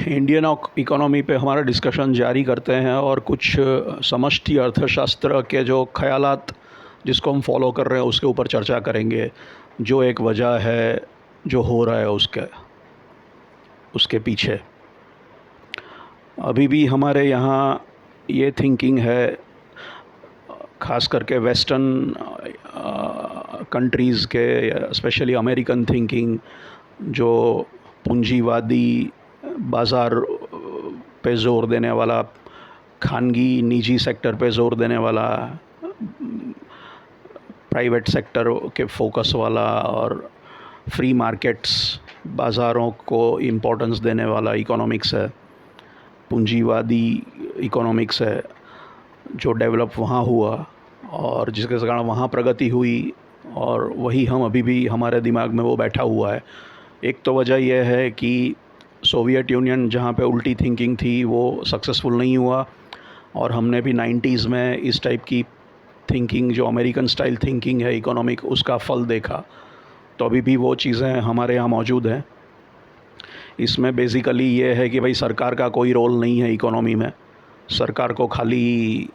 Indian economy पे हमारा discussion जारी करते हैं और कुछ समष्टि अर्थशास्त्र के जो ख्यालात जिसको हम फॉलो कर रहे हैं उसके ऊपर चर्चा करेंगे। जो एक वजह है जो हो रहा है उसके उसके पीछे अभी भी हमारे यहाँ ये थिंकिंग है, ख़ास करके वेस्टर्न कंट्रीज़ के, स्पेशली अमेरिकन थिंकिंग, जो पूंजीवादी बाज़ार पे ज़ोर देने वाला, खानगी निजी सेक्टर पे ज़ोर देने वाला, प्राइवेट सेक्टर के फोकस वाला और फ्री मार्केट्स बाज़ारों को इम्पोर्टेंस देने वाला इकोनॉमिक्स है, पूंजीवादी इकोनॉमिक्स है जो डेवलप वहाँ हुआ और जिसके कारण वहाँ प्रगति हुई, और वही हम अभी भी हमारे दिमाग में वो बैठा हुआ है। एक तो वजह यह है कि सोवियत यूनियन जहाँ पे उल्टी थिंकिंग थी वो सक्सेसफुल नहीं हुआ, और हमने भी 90s में इस टाइप की थिंकिंग, जो अमेरिकन स्टाइल थिंकिंग है इकोनॉमिक, उसका फल देखा। तो अभी भी वो चीज़ें हमारे यहाँ मौजूद हैं। इसमें बेसिकली ये है कि भाई सरकार का कोई रोल नहीं है इकोनॉमी में। सरकार को खाली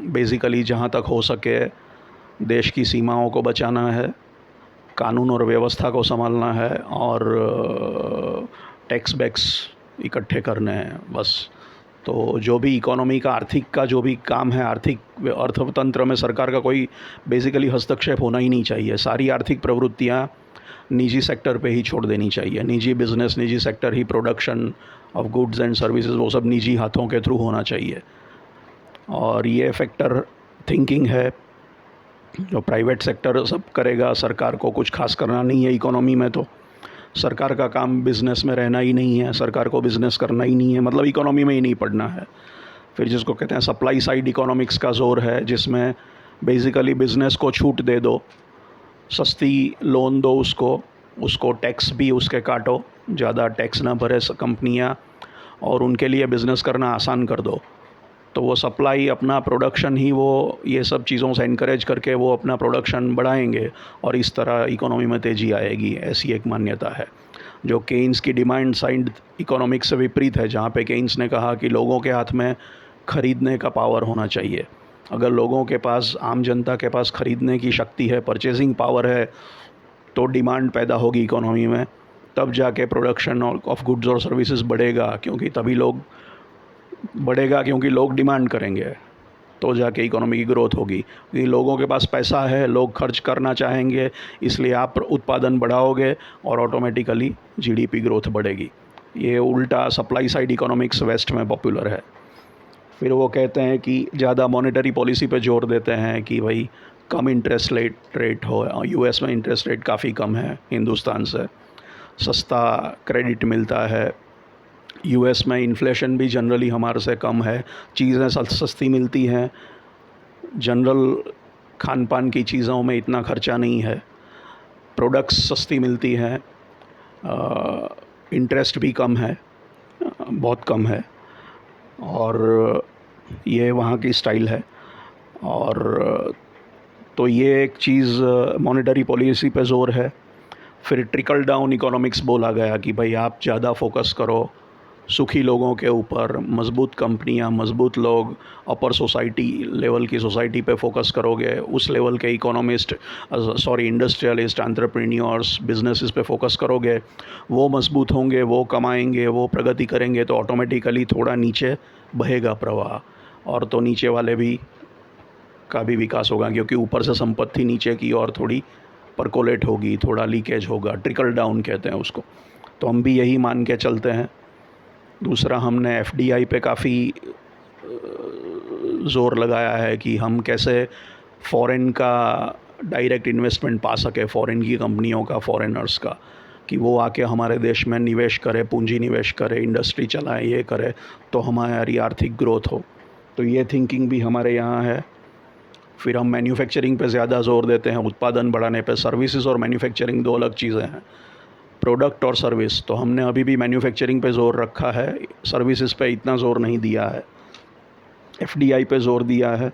बेसिकली जहाँ तक हो सके देश की सीमाओं को बचाना है, कानून और व्यवस्था को संभालना है और टैक्स बैक्स इकट्ठे करने हैं, बस। तो जो भी इकोनॉमी का, आर्थिक का जो भी काम है, आर्थिक अर्थतंत्र में सरकार का कोई बेसिकली हस्तक्षेप होना ही नहीं चाहिए। सारी आर्थिक प्रवृत्तियाँ निजी सेक्टर पे ही छोड़ देनी चाहिए। निजी बिज़नेस, निजी sector he, production of goods and services, वो सब निजी हाथों के थ्रू होना चाहिए। और ये फैक्टर थिंकिंग है जो प्राइवेट सेक्टर सब करेगा, सरकार को कुछ खास करना नहीं है इकोनॉमी में। तो सरकार का काम बिज़नेस में रहना ही नहीं है, सरकार को बिज़नेस करना ही नहीं है, मतलब इकोनॉमी में ही नहीं पढ़ना है। फिर जिसको कहते हैं सप्लाई साइड इकोनॉमिक्स का ज़ोर है, जिसमें बेसिकली बिज़नेस को छूट दे दो, सस्ती लोन दो उसको टैक्स भी उसके काटो, ज़्यादा टैक्स ना भरे कंपनियाँ, और उनके लिए बिज़नेस करना आसान कर दो। तो वो सप्लाई, अपना प्रोडक्शन ही वो ये सब चीज़ों से इनकरेज करके वो अपना प्रोडक्शन बढ़ाएंगे और इस तरह इकोनॉमी में तेज़ी आएगी, ऐसी एक मान्यता है। जो केन्स की डिमांड साइड इकोनॉमिक्स से विपरीत है, जहाँ पे केन्स ने कहा कि लोगों के हाथ में ख़रीदने का पावर होना चाहिए। अगर लोगों के पास, आम जनता के पास ख़रीदने की शक्ति है, परचेजिंग पावर है, तो डिमांड पैदा होगी इकोनॉमी में, तब जाके प्रोडक्शन ऑफ गुड्स और सर्विसेज बढ़ेगा, क्योंकि तभी लोग बढ़ेगा, क्योंकि लोग डिमांड करेंगे, तो जाके इकोनॉमी की ग्रोथ होगी। क्योंकि लोगों के पास पैसा है, लोग खर्च करना चाहेंगे, इसलिए आप उत्पादन बढ़ाओगे और ऑटोमेटिकली जीडीपी ग्रोथ बढ़ेगी। ये उल्टा सप्लाई साइड इकोनॉमिक्स वेस्ट में पॉपुलर है। फिर वो कहते हैं कि ज़्यादा मॉनेटरी पॉलिसी पे जोर देते हैं कि भाई कम इंटरेस्ट रेट हो। यूएस में इंटरेस्ट रेट काफ़ी कम है हिंदुस्तान से, सस्ता क्रेडिट मिलता है। यूएस में इन्फ्लेशन भी जनरली हमारे से कम है, चीज़ें सस्ती मिलती हैं, जनरल खान पान की चीज़ों में इतना खर्चा नहीं है, प्रोडक्ट्स सस्ती मिलती हैं, इंटरेस्ट भी कम है, बहुत कम है, और ये वहाँ की स्टाइल है। और तो ये एक चीज़ मॉनेटरी पॉलिसी पे ज़ोर है। फिर ट्रिकल डाउन इकोनॉमिक्स बोला गया कि भाई आप ज़्यादा फोकस करो सुखी लोगों के ऊपर, मज़बूत कंपनियां, मज़बूत लोग, अपर सोसाइटी लेवल की सोसाइटी पे फोकस करोगे, उस लेवल के इकोनॉमिस्ट, इंडस्ट्रियलिस्ट, एंटरप्रेन्योर्स, बिजनेसेस पे फोकस करोगे, वो मज़बूत होंगे, वो कमाएंगे, वो प्रगति करेंगे, तो ऑटोमेटिकली थोड़ा नीचे बहेगा प्रवाह, और तो नीचे वाले भी का भी विकास होगा, क्योंकि ऊपर से संपत्ति नीचे की और थोड़ी परकोलेट होगी, थोड़ा लीकेज होगा, ट्रिकल डाउन कहते हैं उसको। तो हम भी यही मान के चलते हैं। दूसरा, हमने एफडीआई पे काफ़ी ज़ोर लगाया है कि हम कैसे फ़ॉरेन का डायरेक्ट इन्वेस्टमेंट पा सके, फ़ॉरेन की कंपनियों का, फ़ॉरेनर्स का, कि वो आके हमारे देश में निवेश करे, पूंजी निवेश करे, इंडस्ट्री चलाए, ये करे, तो हमारी आर्थिक ग्रोथ हो। तो ये थिंकिंग भी हमारे यहाँ है। फिर हम मैन्युफैक्चरिंग पे ज़्यादा ज़ोर देते हैं, उत्पादन बढ़ाने पे। सर्विसेज और मैन्युफैक्चरिंग दो अलग चीज़ें हैं, प्रोडक्ट और सर्विस। तो हमने अभी भी मैन्युफैक्चरिंग पे ज़ोर रखा है, सर्विसेज पे इतना ज़ोर नहीं दिया है, एफडीआई पे ज़ोर दिया है।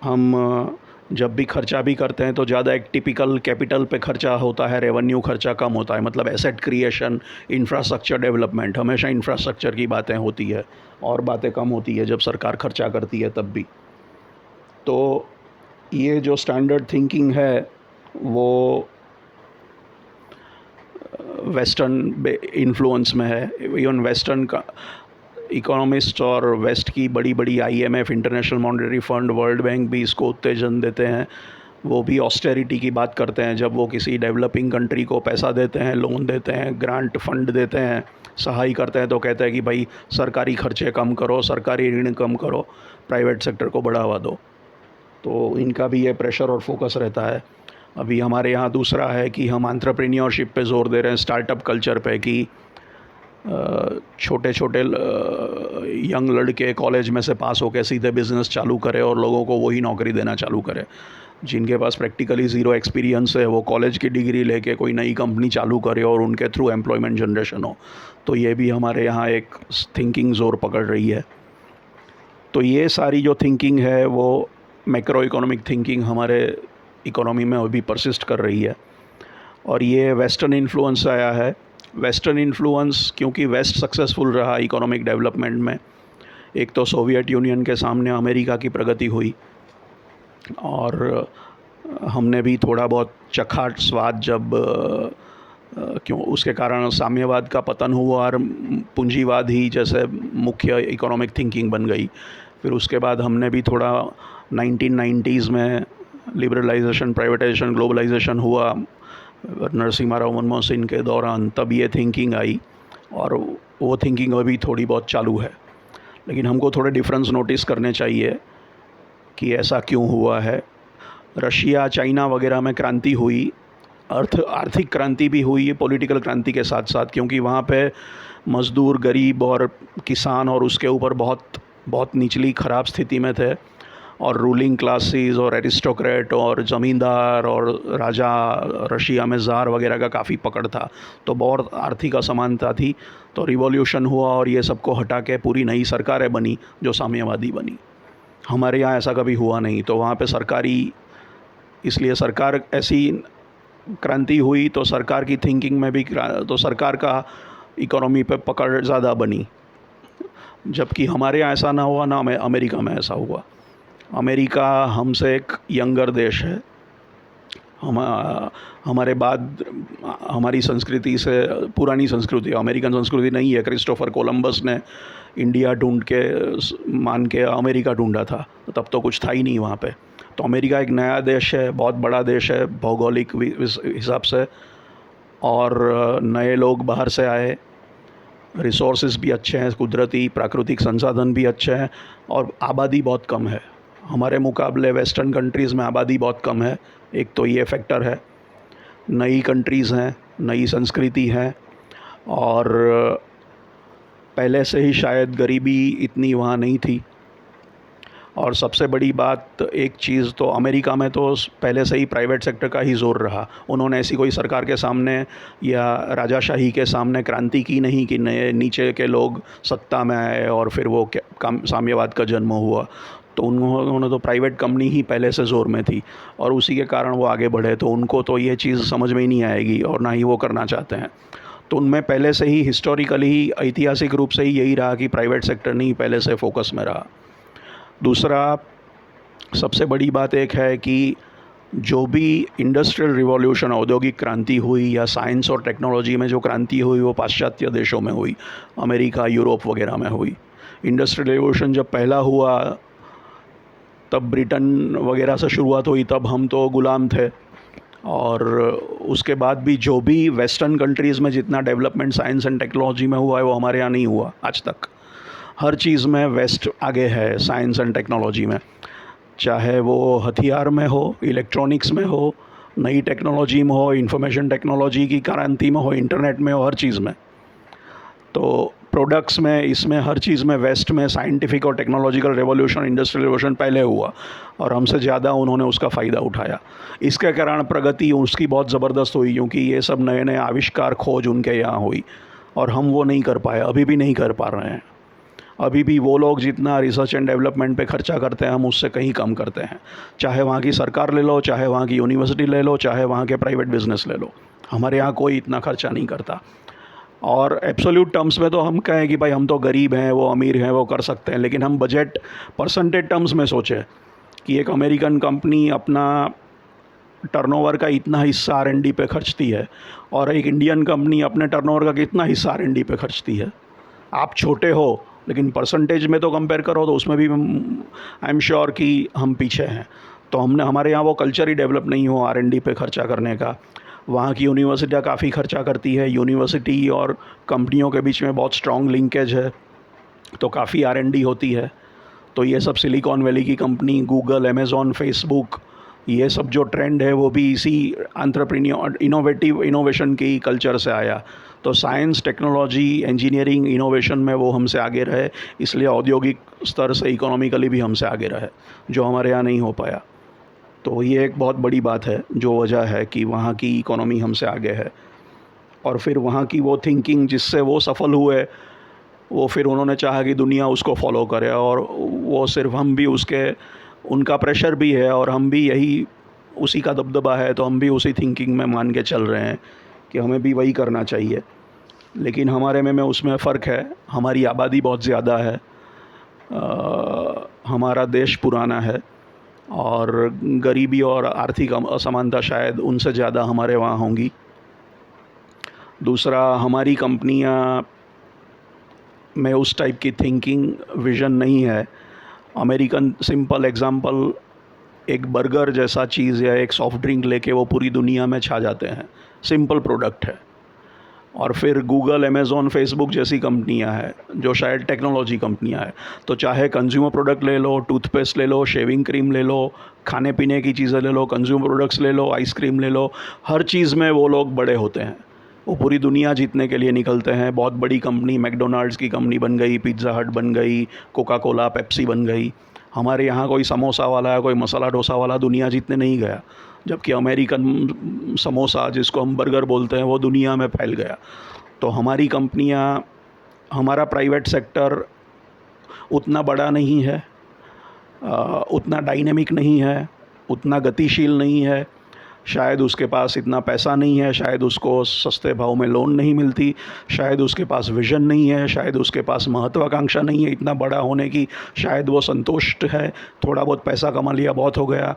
हम जब भी खर्चा भी करते हैं तो ज़्यादा एक टिपिकल कैपिटल पे खर्चा होता है, रेवेन्यू खर्चा कम होता है। मतलब एसेट क्रिएशन, इंफ्रास्ट्रक्चर डेवलपमेंट, हमेशा इंफ्रास्ट्रक्चर की बातें होती है और बातें कम होती है जब सरकार खर्चा करती है तब भी। तो ये जो स्टैंडर्ड थिंकिंग है वो वेस्टर्न इन्फ्लुएंस में है। इवन वेस्टर्न का इकोनॉमिस्ट और वेस्ट की बड़ी बड़ी IMF, international monetary fund, world bank भी इसको उत्तेजन देते हैं। वो भी ऑस्टेरिटी की बात करते हैं। जब वो किसी डेवलपिंग कंट्री को पैसा देते हैं, लोन देते हैं, ग्रांट फंड देते हैं, सहाय करते हैं, तो कहते हैं कि भाई सरकारी खर्चे कम करो, सरकारी ऋण कम करो, प्राइवेट सेक्टर को बढ़ावा दो। तो इनका भी ये प्रेशर और फोकस रहता है। अभी हमारे यहाँ दूसरा है कि हम एंटरप्रेन्योरशिप पे ज़ोर दे रहे हैं, स्टार्टअप कल्चर पे, कि छोटे छोटे यंग लड़के कॉलेज में से पास होकर सीधे बिज़नेस चालू करें और लोगों को वही नौकरी देना चालू करें। जिनके पास प्रैक्टिकली ज़ीरो एक्सपीरियंस है वो कॉलेज की डिग्री लेके कोई नई कंपनी चालू करे और उनके थ्रू एम्प्लॉयमेंट जनरेशन हो। तो ये भी हमारे यहाँ एक थिंकिंग ज़ोर पकड़ रही है। तो ये सारी जो थिंकिंग है वो मैक्रो इकोनॉमिक थिंकिंग हमारे इकोनॉमी में अभी परसिस्ट कर रही है। और ये वेस्टर्न इन्फ्लुएंस आया है। वेस्टर्न इन्फ्लुएंस क्योंकि वेस्ट सक्सेसफुल रहा इकोनॉमिक डेवलपमेंट में। एक तो सोवियत यूनियन के सामने अमेरिका की प्रगति हुई और हमने भी थोड़ा बहुत चखा स्वाद जब क्यों उसके कारण साम्यवाद का पतन हुआ और पूंजीवाद ही जैसे मुख्य इकोनॉमिक थिंकिंग बन गई। फिर उसके बाद हमने भी थोड़ा 1990s में लिबरलाइजेशन, प्राइवेटाइजेशन, ग्लोबलाइजेशन हुआ नरसिम्हा राव मनमोहन सिंह के दौरान, तब ये थिंकिंग आई और वो थिंकिंग अभी थोड़ी बहुत चालू है। लेकिन हमको थोड़े डिफरेंस नोटिस करने चाहिए कि ऐसा क्यों हुआ है। रशिया, चाइना वगैरह में क्रांति हुई, आर्थिक क्रांति भी हुई पॉलिटिकल क्रांति के साथ साथ, क्योंकि वहाँ पे मज़दूर, गरीब और किसान और उसके ऊपर बहुत निचली ख़राब स्थिति में थे और रूलिंग क्लासेस और एरिस्टोक्रेट और ज़मींदार और राजा, रशिया में ज़ार वगैरह का काफ़ी पकड़ था। तो बहुत आर्थिक असमानता थी। तो रिवॉल्यूशन हुआ और ये सबको हटा के पूरी नई सरकारें बनी जो साम्यवादी बनी। हमारे यहाँ ऐसा कभी हुआ नहीं। तो वहाँ पे सरकारी, इसलिए सरकार ऐसी क्रांति हुई तो सरकार की थिंकिंग में भी तो सरकार का इकोनॉमी पे पकड़ ज़्यादा बनी। जबकि हमारे यहाँ ऐसा ना हुआ, ना अमेरिका में ऐसा हुआ। अमेरिका हमसे एक यंगर देश है। हमारे बाद हमारी संस्कृति से पुरानी संस्कृति, अमेरिकन संस्कृति नहीं है। क्रिस्टोफर कोलंबस ने इंडिया ढूंढ के मान के अमेरिका ढूंढा था, तब तो कुछ था ही नहीं वहाँ पे। तो अमेरिका एक नया देश है, बहुत बड़ा देश है भौगोलिक हिसाब से, और नए लोग बाहर से आए, रिसोर्सेज भी अच्छे हैं, कुदरती प्राकृतिक संसाधन भी अच्छे हैं, और आबादी बहुत कम है। हमारे मुकाबले वेस्टर्न कंट्रीज़ में आबादी बहुत कम है। एक तो ये फैक्टर है। नई कंट्रीज़ हैं, नई संस्कृति है, और पहले से ही शायद गरीबी इतनी वहाँ नहीं थी। और सबसे बड़ी बात, एक चीज़ तो अमेरिका में तो पहले से ही प्राइवेट सेक्टर का ही जोर रहा। उन्होंने ऐसी कोई सरकार के सामने या राजाशाही के सामने क्रांति की नहीं कि नए नीचे के लोग सत्ता में आए और फिर वो साम्यवाद का जन्म हुआ। तो उन्होंने तो प्राइवेट कंपनी ही पहले से ज़ोर में थी और उसी के कारण वो आगे बढ़े। तो उनको तो ये चीज़ समझ में ही नहीं आएगी और ना ही वो करना चाहते हैं। तो उनमें पहले से ही हिस्टोरिकली, ऐतिहासिक रूप से ही यही रहा कि प्राइवेट सेक्टर नहीं पहले से फोकस में रहा। दूसरा, सबसे बड़ी बात एक है कि जो भी इंडस्ट्रियल रिवॉल्यूशन, औद्योगिक क्रांति हुई या साइंस और टेक्नोलॉजी में जो क्रांति हुई वो पाश्चात्य देशों में हुई, अमेरिका, यूरोप वगैरह में हुई। इंडस्ट्रियल रिवॉल्यूशन जब पहला हुआ तब ब्रिटेन वगैरह से शुरुआत हुई, तब हम तो गुलाम थे। और उसके बाद भी जो भी वेस्टर्न कंट्रीज़ में जितना डेवलपमेंट साइंस एंड टेक्नोलॉजी में हुआ है वो हमारे यहाँ नहीं हुआ आज तक। हर चीज़ में वेस्ट आगे है साइंस एंड टेक्नोलॉजी में, चाहे वो हथियार में हो, इलेक्ट्रॉनिक्स में हो, नई टेक्नोलॉजी में हो, इंफॉर्मेशन टेक्नोलॉजी की क्रांति में हो, इंटरनेट में हो, हर चीज़ में। तो प्रोडक्ट्स में, इसमें हर चीज़ में वेस्ट में साइंटिफिक और टेक्नोलॉजिकल रेवोल्यूशन, इंडस्ट्रियल रेवोल्यूशन पहले हुआ और हमसे ज़्यादा उन्होंने उसका फ़ायदा उठाया। इसके कारण प्रगति उसकी बहुत ज़बरदस्त हुई, क्योंकि ये सब नए नए आविष्कार, खोज उनके यहाँ हुई और हम वो नहीं कर पाए, अभी भी नहीं कर पा रहे हैं। अभी भी वो लोग जितना रिसर्च एंड डेवलपमेंट पे खर्चा करते हैं हम उससे कहीं कम करते हैं। चाहे वहाँ की सरकार ले लो, चाहे वहाँ की यूनिवर्सिटी ले लो, चाहे वहाँ के प्राइवेट बिजनेस ले लो, हमारे यहाँ कोई इतना खर्चा नहीं करता। और एब्सोल्यूट टर्म्स में तो हम कहें कि भाई हम तो गरीब हैं, वो अमीर हैं, वो कर सकते हैं, लेकिन हम बजट परसेंटेज टर्म्स में सोचें कि एक अमेरिकन कंपनी अपना टर्नओवर का इतना हिस्सा आर&डी पे खर्चती है और एक इंडियन कंपनी अपने टर्नओवर का कितना हिस्सा आर&डी पे खर्चती है। आप छोटे हो लेकिन परसेंटेज में तो कंपेयर करो तो उसमें भी आई एम श्योर कि हम पीछे हैं। तो हमारे यहाँ वो कल्चर ही डेवलप नहीं हो आर&डी पे खर्चा करने का। वहाँ की यूनिवर्सिटियाँ काफ़ी खर्चा करती है, यूनिवर्सिटी और कंपनियों के बीच में बहुत स्ट्रॉन्ग लिंकेज है, तो काफ़ी आर&डी होती है। तो ये सब सिलिकॉन वैली की कंपनी, गूगल, अमेज़ॉन, फेसबुक, ये सब जो ट्रेंड है वो भी इसी एंटरप्रेन्योर इनोवेशन की कल्चर से आया। तो साइंस, टेक्नोलॉजी, इंजीनियरिंग, इनोवेशन में वो हमसे आगे रहे, इसलिए औद्योगिक स्तर से इकोनॉमिकली भी हमसे आगे रहे, जो हमारे यहाँ नहीं हो पाया। तो ये एक बहुत बड़ी बात है, जो वजह है कि वहाँ की इकोनॉमी हमसे आगे है। और फिर वहाँ की वो थिंकिंग जिससे वो सफल हुए, वो फिर उन्होंने चाहा कि दुनिया उसको फॉलो करे, और वो सिर्फ हम भी उनका प्रेशर भी है और हम भी यही उसी का दबदबा है, तो हम भी उसी थिंकिंग में मान के चल रहे हैं कि हमें भी वही करना चाहिए। लेकिन हमारे में उसमें फ़र्क है, हमारी आबादी बहुत ज़्यादा है, हमारा देश पुराना है और गरीबी और आर्थिक असमानता शायद उनसे ज़्यादा हमारे वहाँ होंगी। दूसरा, हमारी कंपनियाँ में उस टाइप की थिंकिंग विज़न नहीं है। अमेरिकन, सिंपल एग्ज़ाम्पल, एक बर्गर जैसा चीज़ या एक सॉफ़्ट ड्रिंक लेके वो पूरी दुनिया में छा जाते हैं, सिंपल प्रोडक्ट है। और फिर गूगल, अमेज़ॉन, फेसबुक जैसी कंपनियां हैं जो शायद टेक्नोलॉजी कंपनियां हैं, तो चाहे कंज्यूमर प्रोडक्ट ले लो, टूथपेस्ट ले लो, शेविंग क्रीम ले लो, खाने पीने की चीज़ें ले लो, कंज्यूमर प्रोडक्ट्स ले लो, आइसक्रीम ले लो, हर चीज़ में वो लोग बड़े होते हैं, वो पूरी दुनिया जीतने के लिए निकलते हैं। बहुत बड़ी कंपनी, मैकडोनाल्ड्स की कंपनी बन गई, पिज़्ज़ा हट बन गई, कोका कोला, पेप्सी बन गई। हमारे यहाँ कोई समोसा वाला या कोई मसाला डोसा वाला दुनिया जीतने नहीं गया, जबकि अमेरिकन समोसा, जिसको हम बर्गर बोलते हैं, वो दुनिया में फैल गया। तो हमारी कंपनियाँ, हमारा प्राइवेट सेक्टर उतना बड़ा नहीं है, उतना डायनेमिक नहीं है, उतना गतिशील नहीं है, शायद उसके पास इतना पैसा नहीं है, शायद उसको सस्ते भाव में लोन नहीं मिलती, शायद उसके पास विज़न नहीं है, शायद उसके पास महत्वाकांक्षा नहीं है इतना बड़ा होने की, शायद वो संतुष्ट है, थोड़ा बहुत पैसा कमा लिया बहुत हो गया।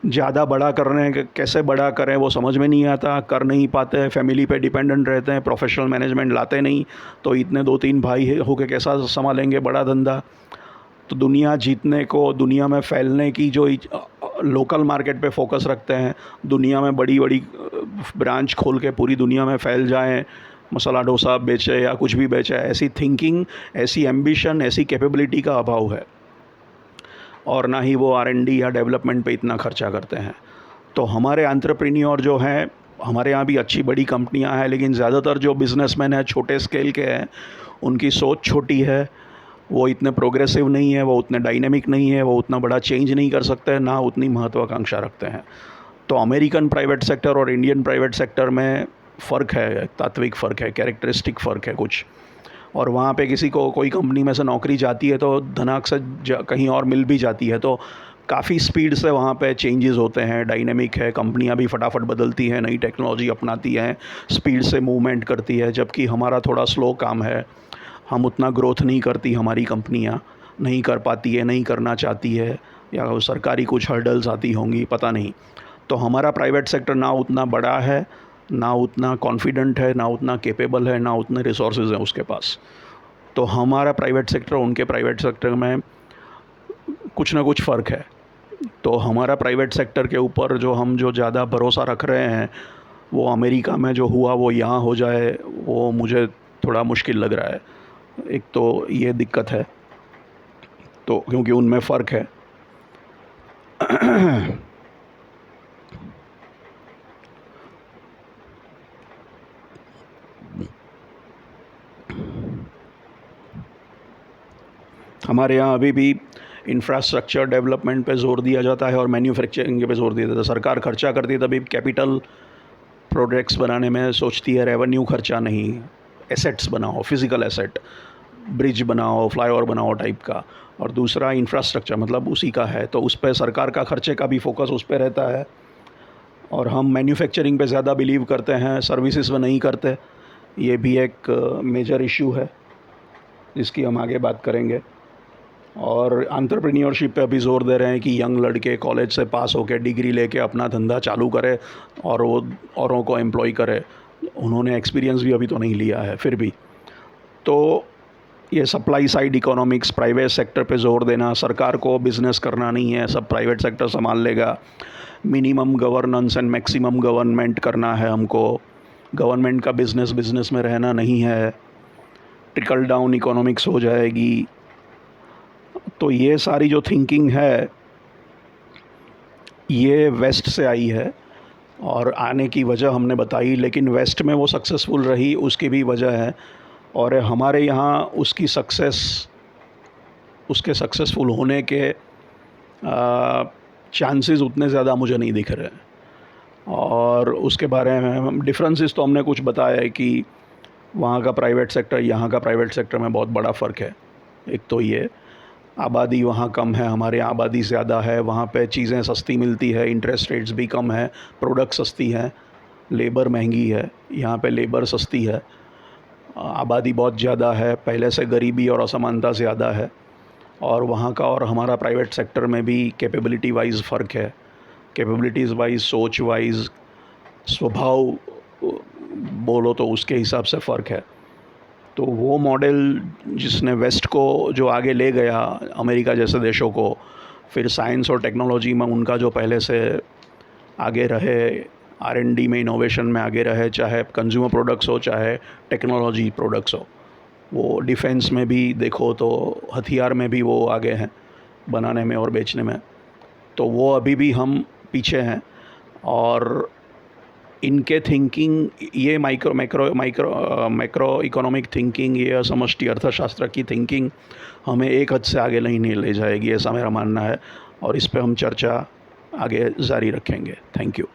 ज़्यादा बड़ा कर रहे हैं, कैसे बड़ा करें वो समझ में नहीं आता, कर नहीं पाते, फैमिली पे डिपेंडेंट रहते हैं, प्रोफेशनल मैनेजमेंट लाते नहीं, तो इतने 2-3 भाई होके कैसा संभालेंगे बड़ा धंधा। तो दुनिया जीतने को, दुनिया में फैलने की जो लोकल मार्केट पे फोकस रखते हैं, दुनिया में बड़ी बड़ी ब्रांच खोल के पूरी दुनिया में फैल जाएं, मसाला डोसा बेचे या कुछ भी बेचे, ऐसी थिंकिंग, ऐसी एम्बिशन, ऐसी कैपेबिलिटी का अभाव है। और ना ही वो आर&डी या डेवलपमेंट पे इतना खर्चा करते हैं। तो हमारे एंटरप्रेन्योर जो हैं, हमारे यहाँ भी अच्छी बड़ी कंपनियाँ हैं, लेकिन ज़्यादातर जो बिज़नेसमैन हैं छोटे स्केल के हैं, उनकी सोच छोटी है, वो इतने प्रोग्रेसिव नहीं है, वो उतने डायनेमिक नहीं है, वो उतना बड़ा चेंज नहीं कर सकते, ना उतनी महत्वाकांक्षा रखते हैं। तो अमेरिकन प्राइवेट सेक्टर और इंडियन प्राइवेट सेक्टर में फ़र्क है, तात्विक फ़र्क है, कैरेक्टरिस्टिक फ़र्क है कुछ। और वहाँ पे किसी को कोई कंपनी में से नौकरी जाती है तो धनाक से कहीं और मिल भी जाती है, तो काफ़ी स्पीड से वहाँ पे चेंजेस होते हैं, डायनेमिक है, कंपनियाँ भी फटाफट बदलती हैं, नई टेक्नोलॉजी अपनाती हैं, स्पीड से मूवमेंट करती है। जबकि हमारा थोड़ा स्लो काम है, हम उतना ग्रोथ नहीं करती, हमारी कंपनियाँ नहीं कर पाती है, नहीं करना चाहती है, या सरकारी कुछ हर्डल्स आती होंगी, पता नहीं। तो हमारा प्राइवेट सेक्टर ना उतना बड़ा है, ना उतना कॉन्फिडेंट है, ना उतना कैपेबल है, ना उतने रिसोर्सेज हैं उसके पास। तो हमारा प्राइवेट सेक्टर, उनके प्राइवेट सेक्टर में कुछ ना कुछ फ़र्क है। तो हमारा प्राइवेट सेक्टर के ऊपर जो ज़्यादा भरोसा रख रहे हैं, वो अमेरिका में जो हुआ वो यहाँ हो जाए, वो मुझे थोड़ा मुश्किल लग रहा है। एक तो ये दिक्कत है, तो क्योंकि उनमें फ़र्क है। हमारे यहाँ अभी भी इंफ्रास्ट्रक्चर डेवलपमेंट पे ज़ोर दिया जाता है और मैन्युफैक्चरिंग पे ज़ोर दिया जाता है। सरकार खर्चा करती है तभी कैपिटल प्रोजेक्ट्स बनाने में सोचती है, रेवेन्यू खर्चा नहीं। एसेट्स बनाओ, फिज़िकल एसेट, ब्रिज बनाओ, फ्लाईओवर बनाओ टाइप का, और दूसरा इंफ्रास्ट्रक्चर मतलब उसी का है, तो उस पर सरकार का खर्चे का भी फोकस उस पर रहता है। और हम मैन्युफैक्चरिंग पे ज़्यादा बिलीव करते हैं, सर्विसेज में नहीं करते। ये भी एक मेजर इशू है जिसकी हम आगे बात करेंगे। और एंटरप्रेन्योरशिप पे अभी ज़ोर दे रहे हैं कि यंग लड़के कॉलेज से पास होकर डिग्री लेके अपना धंधा चालू करे और वो औरों को एम्प्लॉय करे। उन्होंने एक्सपीरियंस भी अभी तो नहीं लिया है फिर भी। तो ये supply side economics, private sector पे ज़ोर देना, सरकार को बिज़नेस करना नहीं है, सब प्राइवेट सेक्टर संभाल लेगा। Minimum governance and maximum government करना है हमको, गवर्नमेंट का बिज़नेस में रहना नहीं है, ट्रिकल डाउन इकोनॉमिक्स हो जाएगी। तो ये सारी जो थिंकिंग है ये वेस्ट से आई है और आने की वजह हमने बताई, लेकिन वेस्ट में वो सक्सेसफुल रही उसकी भी वजह है। और हमारे यहाँ उसकी उसके सक्सेसफुल होने के चांसेस उतने ज़्यादा मुझे नहीं दिख रहे हैं। और उसके बारे में डिफरेंसेस तो हमने कुछ बताया है कि वहाँ का प्राइवेट सेक्टर यहाँ का प्राइवेट सेक्टर में बहुत बड़ा फ़र्क है। एक तो ये आबादी वहाँ कम है, हमारे यहाँ आबादी ज़्यादा है, वहाँ पे चीज़ें सस्ती मिलती है, इंटरेस्ट रेट्स भी कम है, प्रोडक्ट सस्ती है, लेबर महंगी है, यहाँ पे लेबर सस्ती है। आबादी बहुत ज़्यादा है, पहले से गरीबी और असमानता ज़्यादा है। और वहाँ का और हमारा प्राइवेट सेक्टर में भी कैपेबिलिटी वाइज फ़र्क है, कैपेबिलिटीज़ वाइज, सोच वाइज, स्वभाव बोलो तो उसके हिसाब से फ़र्क है। तो वो मॉडल जिसने वेस्ट को जो आगे ले गया, अमेरिका जैसे देशों को, फिर साइंस और टेक्नोलॉजी में उनका जो पहले से आगे रहे, R&D में, इनोवेशन में आगे रहे, चाहे कंज्यूमर प्रोडक्ट्स हो चाहे टेक्नोलॉजी प्रोडक्ट्स हो। वो डिफेंस में भी देखो तो हथियार में भी वो आगे हैं बनाने में और बेचने में। तो वो अभी भी हम पीछे हैं। और इनके थिंकिंग, ये मैक्रो इकोनॉमिक थिंकिंग, ये समष्टि अर्थशास्त्र की थिंकिंग हमें एक हद से आगे नहीं ले जाएगी, ऐसा मेरा मानना है। और इस पे हम चर्चा आगे जारी रखेंगे। Thank you.